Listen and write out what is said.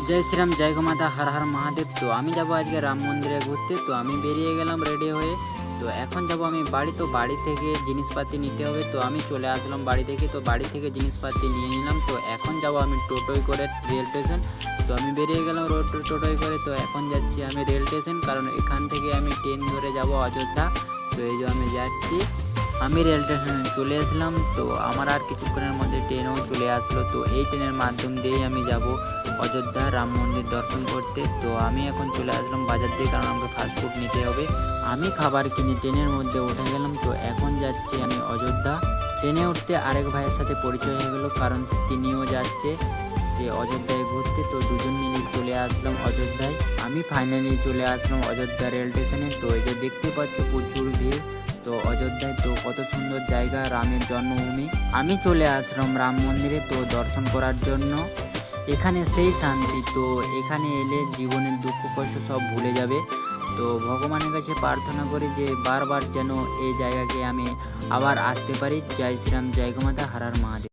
জয় শ্রীরাম, জয় গোমাতা, হর হর মহাদেব। তো আমি যাব আজকে রাম মন্দিরে ঘুরতে। তো আমি বেরিয়ে গেলাম রেডি হয়ে। তো এখন যাব আমি বাড়ি। তো বাড়ি থেকে জিনিসপাতি নিতে হবে। তো আমি চলে আসলাম বাড়ি থেকে। তো বাড়ি থেকে জিনিসপাতি নিয়ে নিলাম। তো এখন যাব আমি টোটোয় করে রেল স্টেশন। তো আমি বেরিয়ে গেলাম টোটোয় করে। তো এখন যাচ্ছি আমি রেল স্টেশন, কারণ এখান থেকে আমি ট্রেন ধরে যাব অযোধ্যা। তো এই যে আমি যাচ্ছি, আমি রেল স্টেশনে চলে আসলাম। তো আমার আর কিছুক্ষণের মধ্যে ট্রেনও চলে আসলো। তো এই ট্রেনের মাধ্যম দিয়েই আমি যাব অযোধ্যা রাম মন্দির দর্শন করতে। তো আমি এখন চলে আসলাম বাজার দিয়ে, কারণ আমাকে ফাস্টফুড নিতে হবে। আমি খাবার কিনে ট্রেনের মধ্যে উঠে গেলাম। তো এখন যাচ্ছি আমি অযোধ্যা। ট্রেনে উঠতে আরেক ভাইয়ের সাথে পরিচয় হয়ে গেল, কারণ তিনিও যাচ্ছে যে অযোধ্যায় ঘুরতে। তো দুজন মিলে চলে আসলাম অযোধ্যায়। আমি ফাইনালি চলে আসলাম অযোধ্যা রেল স্টেশনে। তো এই যে দেখতে পাচ্ছ প্রচুর ভিড়। তো অযোধ্যায় তো কত সুন্দর জায়গা, রামের জন্মভূমি। আমি চলে আসলাম রাম মন্দিরে তো দর্শন করার জন্য। এখানে সেই শান্তি, তো এখানে এলে জীবনের দুঃখ কষ্ট সব ভুলে যাবে। তো ভগবানের কাছে প্রার্থনা করি যে বারবার যেন এই জায়গাকে আমি আবার আসতে পারি। জয় শ্রীরাম, জয় গোমাতা, হর হর মহাদেব।